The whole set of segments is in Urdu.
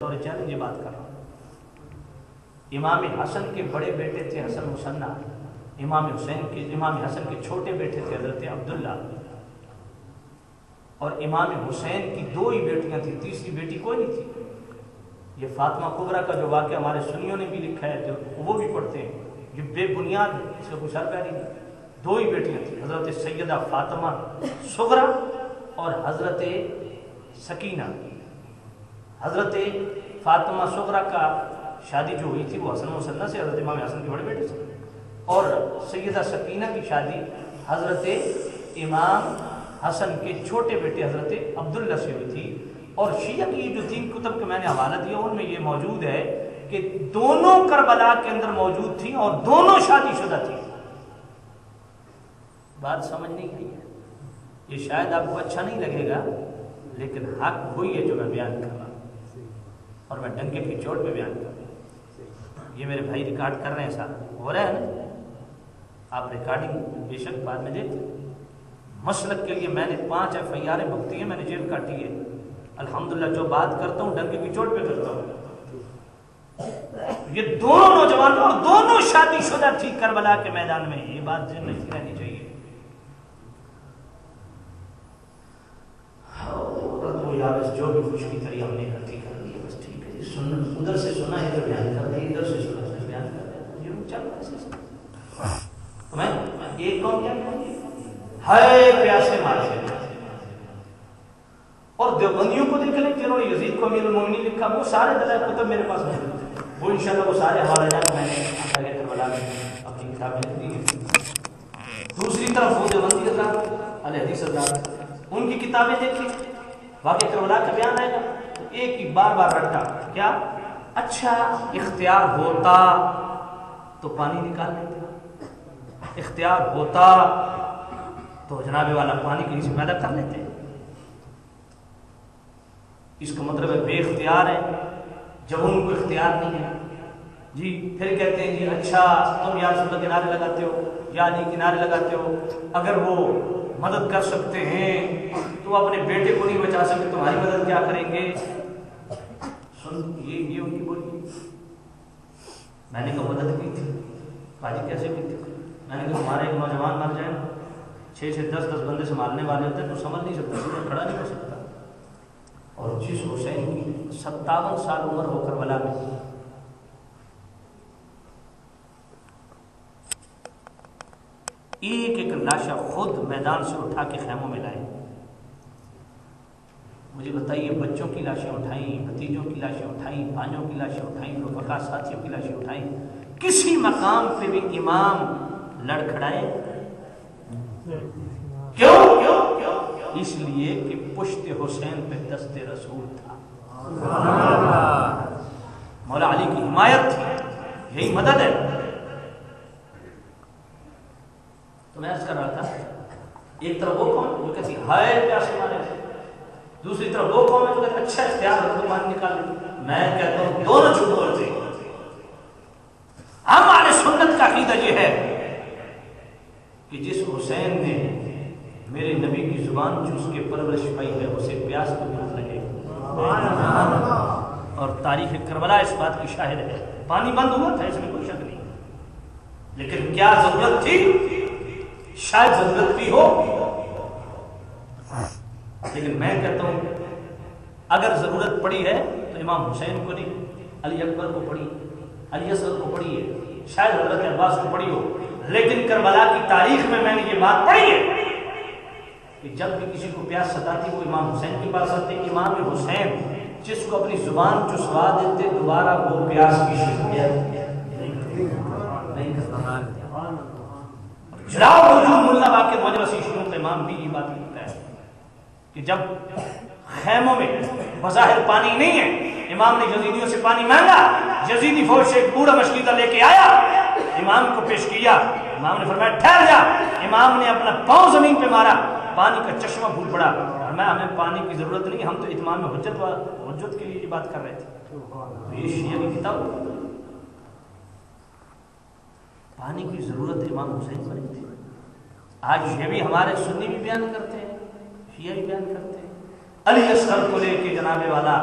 اور چیلنج بات کر رہا ہوں۔ امام حسن کے بڑے بیٹے تھے حسن مصنع، امام حسن کے چھوٹے بیٹے تھے حضرت عبداللہ، اور امام حسین کی دو ہی بیٹیاں تھیں، تیسری بیٹی کوئی نہیں تھی۔ یہ فاطمہ کبریٰ کا جو واقعہ ہمارے سنیوں نے بھی لکھا ہے، جو وہ بھی پڑھتے ہیں، جو بے بنیاد ہے، اس کا کوئی سر پیری نہیں۔ دو ہی بیٹیاں تھیں، حضرت سیدہ فاطمہ صغریٰ اور حضرت سکینہ۔ حضرت فاطمہ صغریٰ کا شادی جو ہوئی تھی وہ حسن مصنع سے، حضرت امام حسن کے بڑے بیٹے سے، اور سیدہ سکینہ کی شادی حضرت امام حسن کے چھوٹے بیٹے حضرت عبداللہ سے ہوئی تھی۔ اور شیعہ کی جو 3 کتب کے میں نے حوالہ دیا ان میں یہ موجود ہے کہ دونوں کربلا کے اندر موجود تھیں اور دونوں شادی شدہ تھیں۔ بات سمجھ نہیں آئی ہے، یہ شاید آپ کو اچھا نہیں لگے گا، لیکن حق وہی ہے جو میں بیان کر رہا ہوں، اور میں ڈنکے کی چوٹ پہ بیان کر رہا ہوں۔ یہ میرے بھائی ریکارڈ کر رہے ہیں، سارا ہو رہا ہے نا، آپ ریکارڈنگ بے شک بعد میں دیکھیں۔ مسلک کے لیے میں نے 5 FIR بھگتی ہیں، میں نے جیل کاٹی ہے، الحمدللہ جو بات کرتا ہوں ڈنکے کی چوٹ پہ کرتا ہوں۔ یہ دونوں نوجوان اور دونوں شادی شدہ تھی کربلا کے میدان میں، یہ بات ذہن میں رہنی چاہیے۔ جو بھی خوش کی طرح ہم نے غلطی کر لی ہے، بس ٹھیک ہے جی، ادھر سے سنا ہے تو بیان کر دیں، ادھر سے سنا ہے بیان کر دیں، یہ چل رہا ہے۔ تو میں ایک قوم کیا کہوں گی، ہائے پیاسے مارے، اور دیوبندیوں کو دیکھ لیں جنہوں نے یزید کو امیر المومنین لکھا، وہ سارے دلائل کتب میرے پاس موجود ہیں، وہ انشاءاللہ وہ سارے حوالہ جات میں نے کربلا میں اپنی کتابیں لکھ دی ہیں۔ دوسری طرف وہ دیوبندی حضرات، اہل حدیث حضرات، ان کی کتابیں دیکھیں، واقعہ کربلا کا بیان آئے گا تو ایک ہی بار بار رٹا کیا، اچھا اختیار ہوتا تو پانی نکال لیتے، اختیار ہوتا تو جناب والا پانی کہیں سے پیدا کر لیتے۔ اس کا مطلب ہے بے اختیار ہے، جب ان کو اختیار نہیں ہے جی، پھر کہتے ہیں جی اچھا تم یا رسول اللہ کنارے لگاتے ہو، یا علی کنارے لگاتے ہو، اگر وہ مدد کر سکتے ہیں تو اپنے بیٹے کو نہیں بچا سکتے، تمہاری مدد کیا کریں گے؟ سن یہ ان کی بولی۔ میں نے کہا مدد کی تھی باجی، کیسے کی تھی؟ میں نے کہا ہمارے ایک نوجوان مر جائے، 6 10 بندے سنبھالنے والے ہوتے ہیں تو سمجھ نہیں سکتا، کھڑا نہیں ہو سکتا، اور جس حسین کی 57 سال عمر ہو کربلا میں، ایک ایک لاشا خود میدان سے اٹھا کے خیموں میں لائے۔ مجھے بتائیے، بچوں کی لاشیں اٹھائیں، بھتیجوں کی لاشیں اٹھائیں، بھائیوں کی لاشیں اٹھائیں، رفقا ساتھیوں کی لاشیں اٹھائیں، کسی مقام پہ بھی امام لڑکھڑائے؟ کیوں؟ اس لیے کہ پشت حسین پہ دست رسول تھا، مولا علی کی حمایت تھی، یہی مدد ہے۔ تو میں عرض کر رہا تھا، ایک طرف وہ قوم جو کہتی ہائے پیاسے مارے، دوسری طرف وہ قوم ہے جو کہتی اچھا اختیار رکھو پانی نکال لیں۔ میں کہتا ہوں دونوں جھوٹ بولتے ہیں۔ ہمارے سنت کا عقیدہ یہ ہے کہ جس حسین نے میرے نبی کی زبان چوس کے پرورش پائی ہے، اسے پیاس کو دھوپ لگے، اور تاریخ کربلا اس بات کی شاہد ہے۔ پانی بند ہوا تھا، اس میں کوئی شک نہیں، لیکن کیا ضرورت تھی؟ شاید ضرورت بھی ہو، لیکن میں کہتا ہوں اگر ضرورت پڑی ہے تو امام حسین کو نہیں، علی اکبر کو پڑی، علی اصغر کو پڑی ہے، شاید حضرت عباس کو پڑی ہو، لیکن کربلا کی تاریخ میں نے یہ بات پڑھی ہے کہ جب بھی کسی کو پیاس ستاتی وہ امام حسین کے پاس آتے۔ امام حسین جس کو اپنی زبان چسوا دیتے دوبارہ وہ پیاس کی شکایت نہیں کرتا۔ جناب حضور ملا باقر مجلسی شیعوں کا امام بھی یہ بات لکھتا ہے کہ جب خیموں میں بظاہر پانی نہیں ہے، امام نے یزیدیوں سے پانی مانگا، یزیدی فوج سے ایک بوڑھا مشکیدہ لے کے آیا، امام کو پیش کیا، امام نے فرمایا ٹھہر جا، امام نے اپنا پاؤں زمین پہ مارا، پانی کا چشمہ پھول پڑا، اور ہمیں پانی کی ضرورت نہیں، ہم تو اتمام حجت کے لیے یہ بات کر رہے تھے۔ تو یہ شیعہ کی کتاب، پانی کی ضرورت امام حسین کو نہیں تھی۔ آج یہ بھی ہمارے سنی بھی بیان کرتے ہیں، شیعہ بھی بیان کرتے ہیں، علی اصغر کو لے کے جناب والا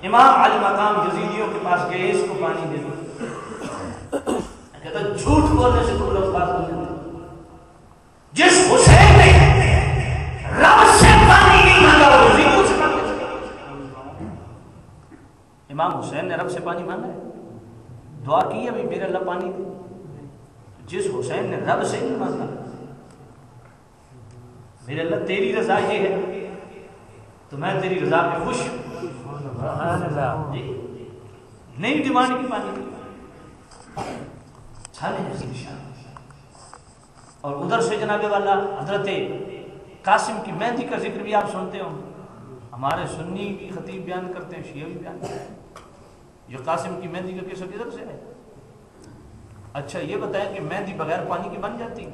امام علی مقام یزیدیوں کے پاس گئے، اس کو پانی دے دو، کہتا جھوٹ بولنے سے تم لوگ بات نہیں کرتے، جس حسین نے رب سے پانی نہیں مانگا وہ یزیدیوں سے مانگا۔ امام حسین نے رب سے پانی مانگا ہے، دعا کی ہے میرے اللہ پانی دے، جس حسین نے رب سے نہیں مانگا میرے اللہ تیری رضا یہ ہے تو میں تیری رضا پہ خوش ہوں، نہیں ڈیمانڈ کی پانی کی۔ اور ادھر سے جناب والا حضرت قاسم کی مہندی کا ذکر بھی آپ سنتے ہوں، ہمارے سنی بھی خطیب بیان کرتے ہیں، شیعہ بھی بیان کرتے ہیں، جو قاسم کی مہندی کا قصہ کدھر سے ہے؟ اچھا یہ بتائیں کہ مہندی بغیر پانی کی بن جاتی؟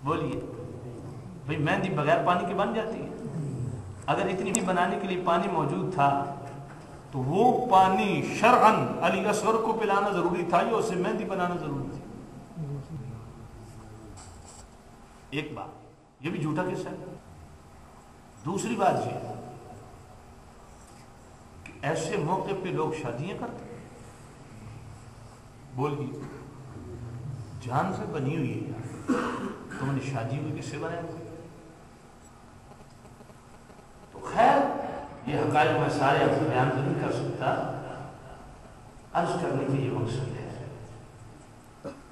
بولیے بھئی مہندی بغیر پانی کی بن جاتی ہے؟ اگر اتنی بھی بنانے کے لیے پانی موجود تھا تو وہ پانی شرعاً علی اصغر کو پلانا ضروری تھا یا اسے مہندی بنانا ضروری تھی؟ ایک بات یہ بھی جھوٹا قصہ ہے۔ دوسری بات یہ کہ ایسے موقع پہ لوگ شادیاں کرتے ہیں، بولیے جان سے بنی ہوئی ہے تم نے شادی ہوئی کس سے بنایا؟ تو خیر یہ حقائق میں سارے بیان نہیں کر سکتا، عرض کرنے کے یہ مقصد ہے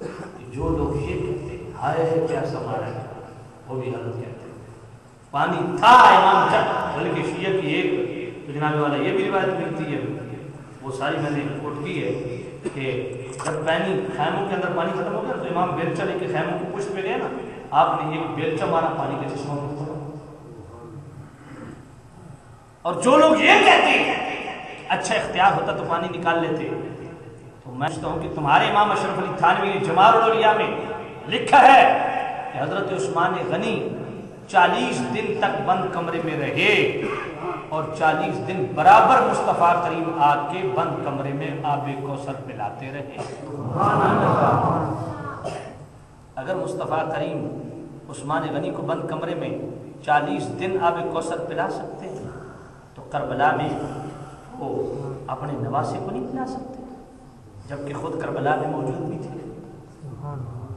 کہ جو لوگ یہ کہتے ہیں ہائے کیا سمارا ہے، وہ بھی غلط کہتے ہیں۔ پانی تھا امام چک، بلکہ شیعہ کی ایک تو جناب والا یہ بھی روایت ملتی ہے، وہ ساری میں نے کوٹ کی ہے کہ جب پانی خیموں کے اندر پانی ختم ہو گیا تو امام بیلچہ لے کے خیموں کی پشت پہ گئے نا، آپ نے ایک بیلچہ مارا پانی کا چشمہ میں۔ اور جو لوگ یہ کہتے ہیں اچھا اختیار ہوتا تو پانی نکال لیتے، تو میں سمجھتا ہوں کہ تمہارے امام اشرف علی تھانوی نے جمال الاولیاء میں لکھا ہے کہ حضرت عثمان غنی 40 دن تک بند کمرے میں رہے اور 40 دن برابر مصطفیٰ کریم آ کے بند کمرے میں آب کوثر پلاتے رہے۔ اگر مصطفیٰ کریم عثمان غنی کو بند کمرے میں 40 دن آب کوثر پلا سکتے ہیں تو کربلا میں وہ اپنے نواسے کو نہیں پلا سکتے، جبکہ خود کربلا میں موجود بھی تھے۔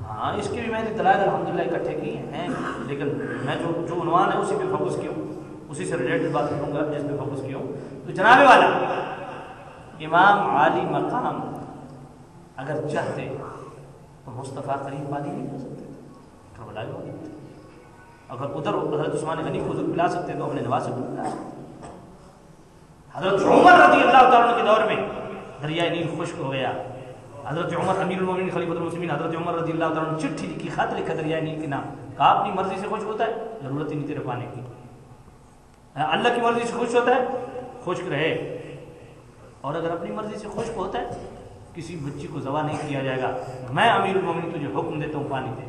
ہاں اس کے بھی میں نے دلائل الحمدللہ اکٹھے کیے ہیں، لیکن میں جو عنوان ہے اسی پہ فوکس کیا ہوں، اسی سے ریلیٹڈ بات کروں گا جس پہ فوکس کیا ہوں۔ تو جناب والا امام عالی مقام اگر چاہتے تو مصطفیٰ کریم پانی نہیں پلا سکتے، کربلا میں موجود تھے۔ اگر ادھر حضرت عثمان غنی کو حضور پلا سکتے تو اپنے نواسے کو پلا سکتے۔ حضرت عمر رضی اللہ تعالیٰ کے دور میں دریائے نیل خشک ہو گیا، حضرت عمر امیر المومنین خلیفۃ المسلمین حضرت عمر رضی اللہ تعالیٰ نے چٹھی لکھی، خط لکھا دریائے نیل کے نام، کہا اپنی مرضی سے خشک ہوتا ہے ضرورت ہی نہیں تیرے پانے کی، اللہ کی مرضی سے خشک ہوتا ہے خشک رہے، اور اگر اپنی مرضی سے خشک ہوتا ہے کسی بچی کو ذبح نہیں کیا جائے گا، میں امیر المومنین تجھے حکم دیتا ہوں پانی دے۔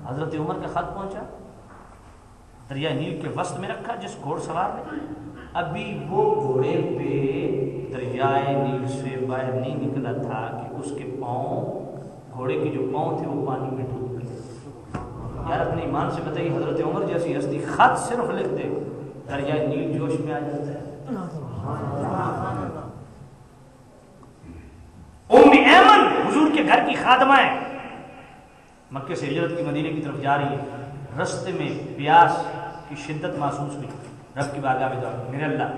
حضرت عمر کا خط پہنچا، دریائے نیل کے وسط میں رکھا، جس گھوڑ سوار نے ابھی وہ گھوڑے پہ دریائے نیل سے باہر نہیں نکلا تھا کہ اس کے پاؤں، گھوڑے کے جو پاؤں تھے وہ پانی میں ڈوب گئے۔ یار اپنے ایمان سے بتائیے حضرت عمر جیسی ہستی خط صرف لکھ دے دریائے نیل جوش میں آ جاتا ہے۔ ام ایمن حضور کے گھر کی خادمہ ہے، مکے سے ہجرت کی مدینے کی طرف جا رہی ہے، رستے میں پیاس کی شدت محسوس ہوئی، رب کی بارگاہ میں دعا، میرے اللہ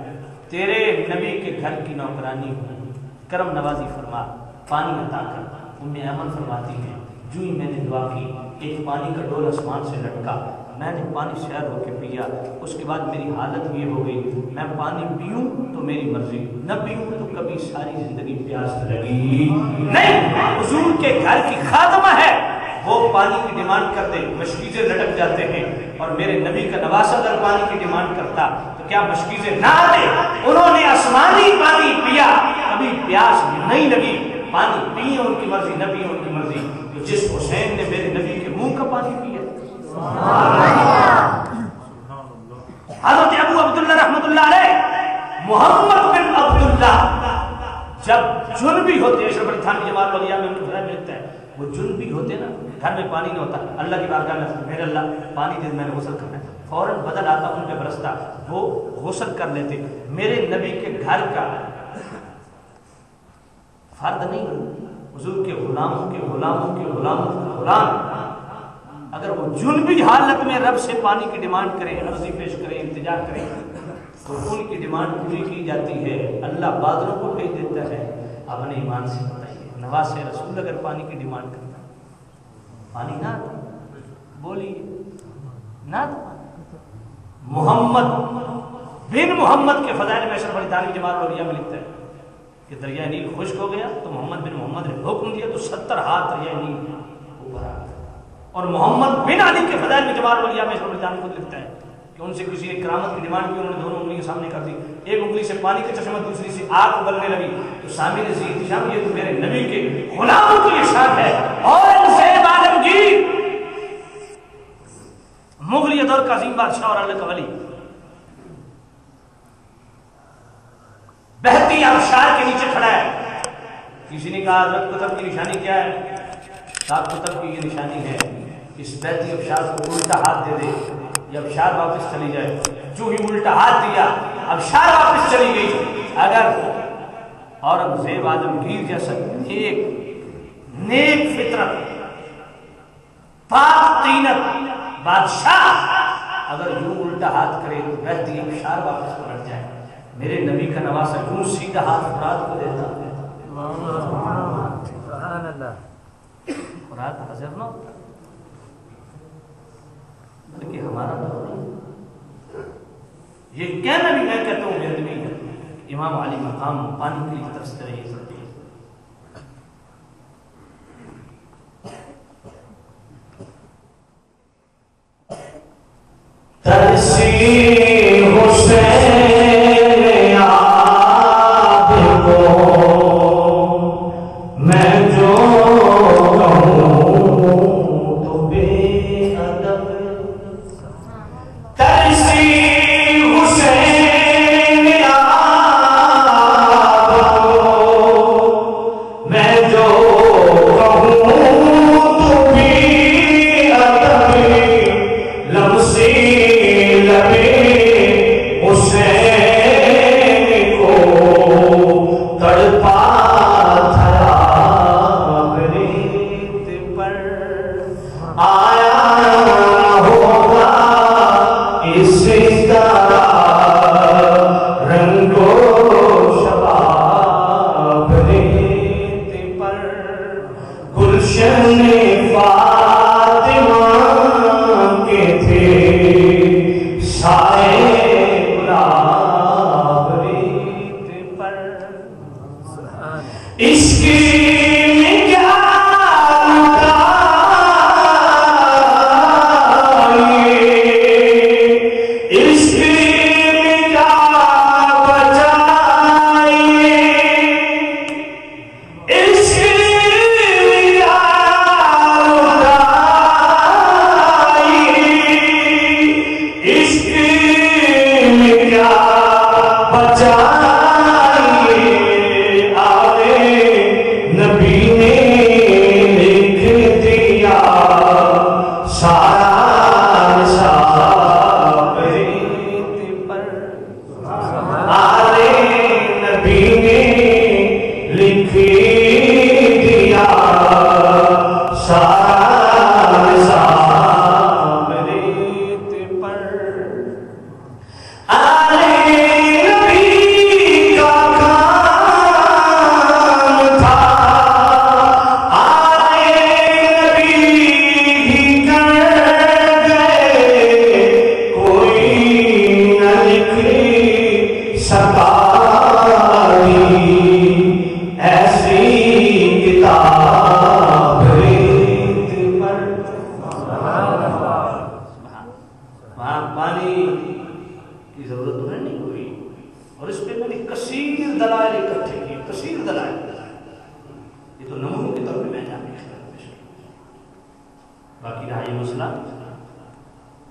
تیرے نبی کے گھر کی نوکرانی ہوں، کرم نوازی فرما، پانی عطا کر۔ ام ایمن فرماتی ہیں جو ہی میں نے دعا کی ایک پانی کا ڈول آسمان سے لٹکا، میں نے پانی سیر ہو کے پیا، اس کے بعد میری حالت یہ ہو گئی میں پانی پیوں تو میری مرضی، نہ پیوں تو کبھی ساری زندگی پیاس لگی نہیں۔ حضور کے گھر کی خادمہ ہے، وہ پانی کی ڈیمانڈ کرتے مشکیزیں لٹک جاتے ہیں، اور میرے نبی کا نواسہ اگر پانی کی ڈیمانڈ کرتا تو کیا مشکیزیں نہ آتے؟ انہوں نے آسمانی پانی پیا، کبھی پیاس نہیں لگی، پانی پیے ان کی مرضی نہ پیے ان کی مرضی۔ تو جس حسین نے میرے نبی کے منہ کا پانی پیا، حضرت ابو عبداللہ رحمۃ اللہ علیہ محمد بن عبداللہ جب جنبی ہوتے، اشرف علی تھانوی جمال الاولیاء میں ملتا ہے، وہ جنبی ہوتے نا، گھر میں پانی نہیں ہوتا، اللہ کی بارگاہ میں میرے اللہ پانی دے میں نے غسل کرنا ہے، فوراً بدل آتا ان پہ برستا، وہ غسل کر لیتے۔ میرے نبی کے گھر کا فرد نہیں، حضور کے غلاموں کے غلاموں کے غلاموں کے غلام اگر وہ جنبی حالت میں رب سے پانی کی ڈیمانڈ کریں، عرضی پیش کریں، التجا کریں، تو ان کی ڈیمانڈ پوری کی جاتی ہے۔ اللہ بادلوں کو بھیج دیتا ہے۔ اپنے ایمان سے بتائیے، نواز رسول اگر پانی کی ڈیمانڈ کرتا، پانی نہ بولیے نہ، محمد بن محمد کے فضائل میں اشرف علی تھانوی جمال الاولیاء میں لکھتا ہے کہ دریائے نیل خشک ہو گیا تو محمد بن محمد نے حکم دیا تو 70 ہاتھ دریائے نیل اوپر آ گیا۔ اور محمد بن علی کے فضائل میں جمال الاولیاء میں اشرف علی تھانوی خود لکھتا ہے کہ ان سے کسی نے کرامت کی ڈیمانڈ کی، انہوں نے دونوں انگلی سامنے کر دی، ایک انگلی سے پانی کا چشمہ دوسری سے آگ ابلنے لگی، تو سامع نے احتشام، یہ تو میرے نبی کے غلاموں کی شان ہے۔ اور زیب عالمگیر مغلیہ دور کا عظیم بادشاہ اور اللہ کا ولی بہتی آبشار کے نیچے کھڑا ہے۔ کسی نے کہا حضرت قطب کی نشانی کیا ہے؟ صاحب قطب کی یہ نشانی ہے، اس بہتی آبشار کو الٹا ہاتھ دے دے، یہ آبشار واپس چلی جائے۔ جو ہی الٹا ہاتھ دیا آبشار واپس چلی گئی۔ اگر اورنگزیب عالمگیر جیسا ایک نیک فطرت پاک طینت بادشاہ اگر یوں الٹا ہاتھ کرے تو بہتی آبشار واپس پلٹ جائے۔ میرے نبی کا نواسا یوں سیدھا ہاتھ مراد کو دیتا ہے، سبحان اللہ، مراد حاضر نہ ہوتا، بلکہ ہمارا تو نہیں۔ یہ کہنا بھی میں کہتا ہوں بیدبی ہے، امام علی مقام پانی کی طرف سے رہی ہے۔ ترسی حسین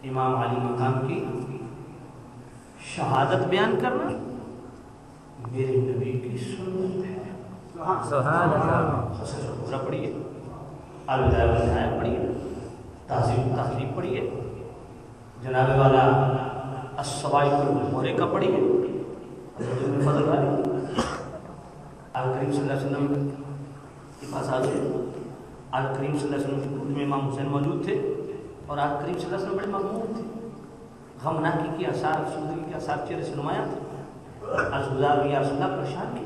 امام علی مقام کی شہادت بیان کرنا میرے نبی کی سنت ہے۔ سبحان اللہ۔ خصوصا پڑھیے، الوداع والنہایہ پڑھیے، تہذیب تہذیب پڑھیے، جناب والا الصواعق المورے کا پڑھی ہے فضل والی آل کریم صلی اللہ علیہ وسلم کے پاس آ گئے. آل کریم صلی اللہ علیہ وسلم کی گود میں امام حسین موجود تھے اور آل کریم صلی اللہ علیہ وسلم بڑے مغموم تھے. غمناکی کے آثار افسردگی کے آثار چہرے سے نمایاں تھے. عرض گزار یا رسول اللہ پریشان کی